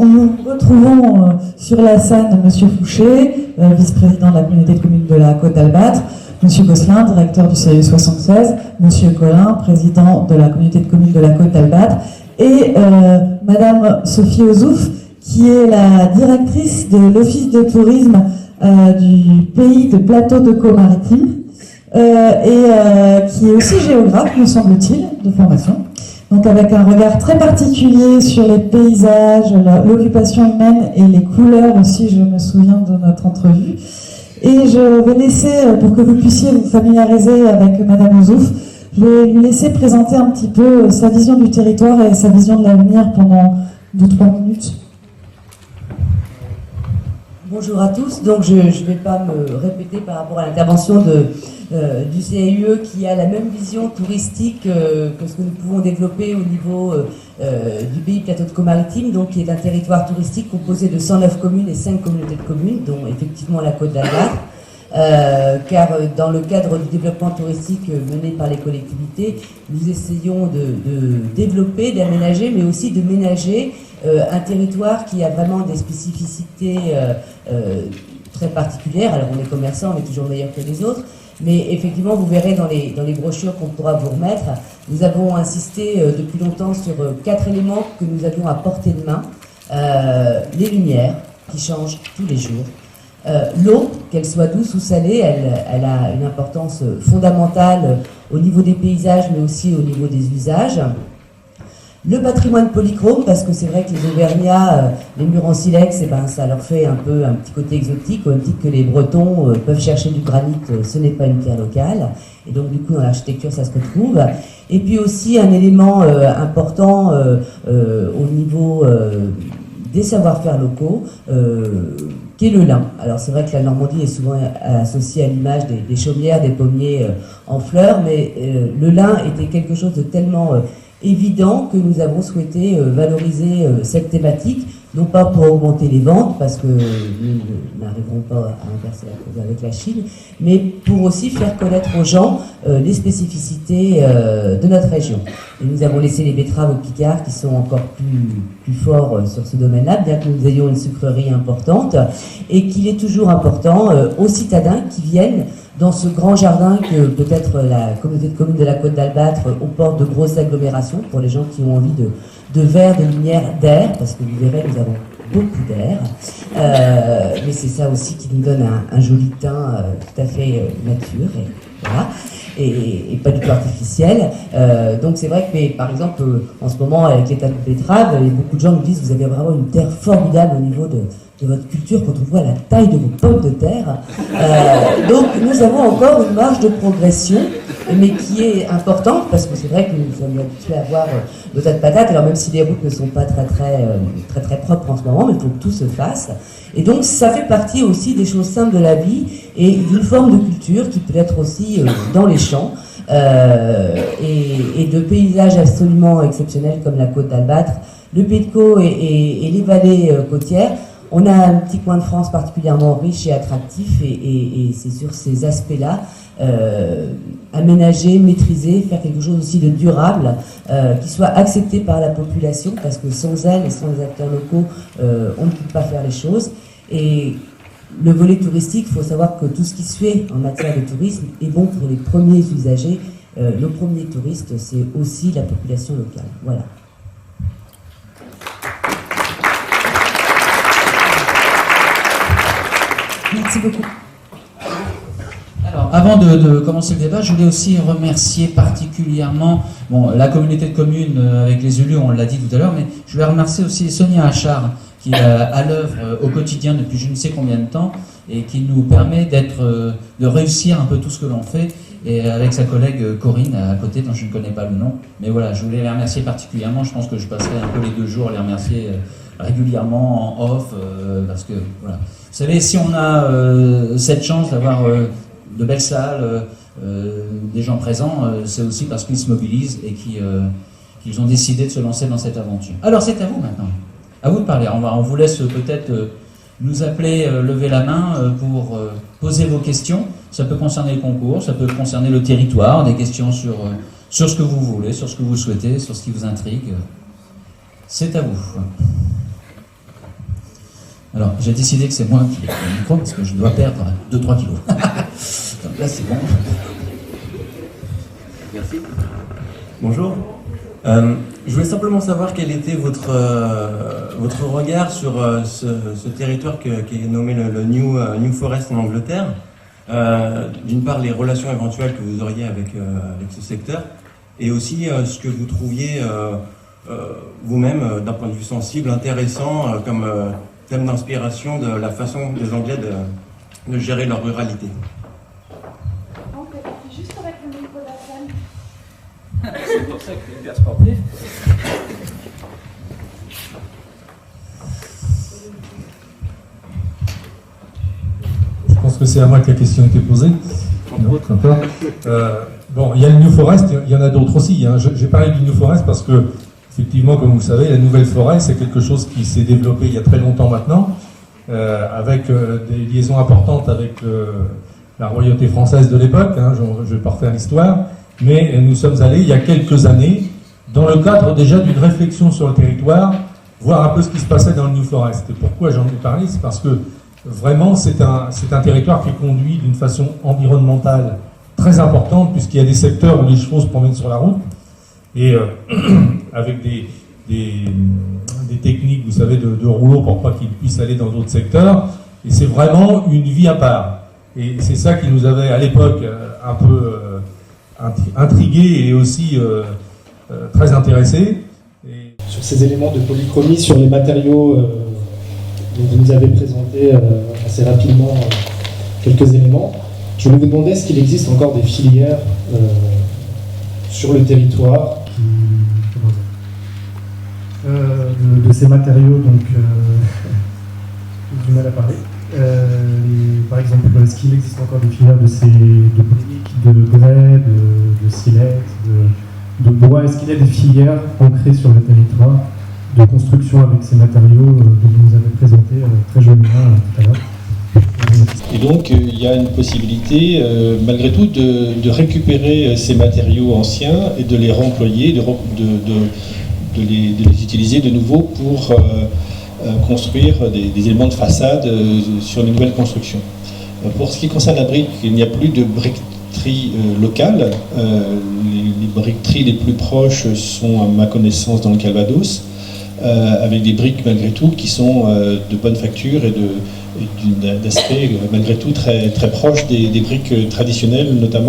Nous retrouvons sur la scène M. Fouché, vice-président de la communauté de communes de la Côte d'Albâtre, M. Gosselin, directeur du CIE 76, M. Collin, président de la communauté de communes de la Côte d'Albâtre, et Madame Sophie Ozouf, qui est la directrice de l'Office de tourisme du pays de Plateau de Caux-Maritime, et qui est aussi géographe, me semble-t-il, de formation. Donc avec un regard très particulier sur les paysages, l'occupation humaine et les couleurs aussi, je me souviens de notre entrevue. Et je vais laisser, pour que vous puissiez vous familiariser avec Madame Ozouf, je vais lui laisser présenter un petit peu sa vision du territoire et sa vision de l'avenir pendant 2-3 minutes. Bonjour à tous, donc je ne vais pas me répéter par rapport à l'intervention du CIE qui a la même vision touristique que ce que nous pouvons développer au niveau du pays Plateau de Caux-Maritime, donc qui est un territoire touristique composé de 109 communes et 5 communautés de communes, dont effectivement la Côte d'Albâtre. Car dans le cadre du développement touristique mené par les collectivités, nous essayons de développer, d'aménager, mais aussi de ménager un territoire qui a vraiment des spécificités très particulières. Alors on est commerçant, on est toujours meilleur que les autres, mais effectivement vous verrez dans les brochures qu'on pourra vous remettre, nous avons insisté depuis longtemps sur 4 éléments que nous avions à portée de main. Les lumières qui changent tous les jours. L'eau, qu'elle soit douce ou salée, elle a une importance fondamentale au niveau des paysages, mais aussi au niveau des usages. Le patrimoine polychrome, parce que c'est vrai que les Auvergnats, les murs en silex, ça leur fait un petit côté exotique, au même titre que les Bretons peuvent chercher du granit, ce n'est pas une pierre locale. Et donc du coup dans l'architecture ça se retrouve. Et puis aussi un élément important au niveau des savoir-faire locaux, qui est le lin. Alors c'est vrai que la Normandie est souvent associée à l'image des chaumières, des pommiers en fleurs, mais le lin était quelque chose de tellement évident que nous avons souhaité valoriser cette thématique, non pas pour augmenter les ventes, parce que nous n'arriverons pas à inverser la cause avec la Chine, mais pour aussi faire connaître aux gens les spécificités de notre région. Et nous avons laissé les betteraves au Picard qui sont encore plus forts sur ce domaine-là, bien que nous ayons une sucrerie importante, et qu'il est toujours important aux citadins qui viennent dans ce grand jardin que peut-être la communauté de communes de la Côte d'Albâtre comporte de grosses agglomérations pour les gens qui ont envie de verre, de lumière, d'air, parce que vous verrez, nous avons beaucoup d'air. Mais c'est ça aussi qui nous donne un joli teint tout à fait nature, et voilà, et pas du tout artificiel. Donc c'est vrai que, mais, par exemple, en ce moment, avec l'état de betterave, beaucoup de gens nous disent vous avez vraiment une terre formidable au niveau de votre culture quand on voit la taille de vos pommes de terre. Donc nous avons encore une marge de progression, mais qui est importante, parce que c'est vrai que nous sommes habitués à voir nos tas de patates, alors même si les routes ne sont pas très propres en ce moment, mais il faut que tout se fasse. Et donc ça fait partie aussi des choses simples de la vie, et d'une forme de culture qui peut être aussi dans les champs, et de paysages absolument exceptionnels comme la Côte d'Albâtre, le Pays de Caux et les vallées côtières. On a un petit coin de France particulièrement riche et attractif, et c'est sur ces aspects-là, aménager, maîtriser, faire quelque chose aussi de durable, qui soit accepté par la population, parce que sans elle et sans les acteurs locaux, on ne peut pas faire les choses. Et le volet touristique, il faut savoir que tout ce qui se fait en matière de tourisme est bon pour les premiers usagers. Nos premiers touristes, c'est aussi la population locale. Voilà. Merci beaucoup. Alors, avant de commencer le débat, je voulais aussi remercier particulièrement la communauté de communes avec les élus, on l'a dit tout à l'heure, mais je voulais remercier aussi Sonia Achard, qui est à l'œuvre au quotidien depuis je ne sais combien de temps, et qui nous permet de réussir un peu tout ce que l'on fait, et avec sa collègue Corinne à côté, dont je ne connais pas le nom. Mais voilà, je voulais les remercier particulièrement. Je pense que je passerai un peu les 2 jours à les remercier régulièrement en off, parce que voilà. Vous savez, si on a cette chance d'avoir de belles salles, des gens présents, c'est aussi parce qu'ils se mobilisent et qu'ils ont décidé de se lancer dans cette aventure. Alors c'est à vous maintenant, à vous de parler. On vous laisse peut-être nous appeler, lever la main pour poser vos questions. Ça peut concerner le concours, ça peut concerner le territoire, des questions sur ce que vous voulez, sur ce que vous souhaitez, sur ce qui vous intrigue. C'est à vous. Alors, j'ai décidé que c'est moi qui ai le micro parce que je dois perdre 2-3 kilos. Donc là, c'est bon. Merci. Bonjour. Je voulais simplement savoir quel était votre regard sur ce territoire qui est nommé le New Forest en Angleterre. D'une part, les relations éventuelles que vous auriez avec ce secteur, et aussi ce que vous trouviez vous-même, d'un point de vue sensible, intéressant, comme thème d'inspiration de la façon des Anglais de gérer leur ruralité. Donc, c'est juste avec le micro de la scène. C'est pour ça que c'est hyper sportif. Je pense que c'est à moi que la question a été posée. D'accord. Bon, il y a le New Forest, il y en a d'autres aussi. Hein. J'ai parlé du New Forest parce que, effectivement, comme vous savez, la nouvelle forêt, c'est quelque chose qui s'est développé il y a très longtemps maintenant, avec des liaisons importantes avec la royauté française de l'époque. Hein. Je ne vais pas refaire l'histoire, mais nous sommes allés il y a quelques années, dans le cadre déjà d'une réflexion sur le territoire, voir un peu ce qui se passait dans le New Forest. Et pourquoi j'en ai parlé? C'est parce que vraiment, c'est un territoire qui est conduit d'une façon environnementale très importante, puisqu'il y a des secteurs où les chevaux se promènent sur la route, et avec des techniques, vous savez, de rouleau pour pas qu'ils puissent aller dans d'autres secteurs. Et c'est vraiment une vie à part. Et c'est ça qui nous avait, à l'époque, un peu intrigués et aussi très intéressés. Sur ces éléments de polychromie, sur les matériaux dont vous nous avez présenté assez rapidement quelques éléments, je voulais vous demander est-ce qu'il existe encore des filières sur le territoire de ces matériaux, donc j'ai du mal à parler. Par exemple, est-ce qu'il existe encore des filières de briques, de grès, de silex, de bois? Est-ce qu'il y a des filières ancrées sur le territoire de construction avec ces matériaux dont vous nous avez présenté très joliment tout à l'heure? Et donc, il y a une possibilité, malgré tout, de récupérer ces matériaux anciens et de les réemployer, de les utiliser de nouveau pour construire des éléments de façade sur les nouvelles constructions. Pour ce qui concerne la brique, il n'y a plus de briqueterie locale. Les briqueteries les plus proches sont, à ma connaissance, dans le Calvados, avec des briques, malgré tout, qui sont de bonne facture et d'aspect malgré tout très, très proche des briques traditionnelles, notamment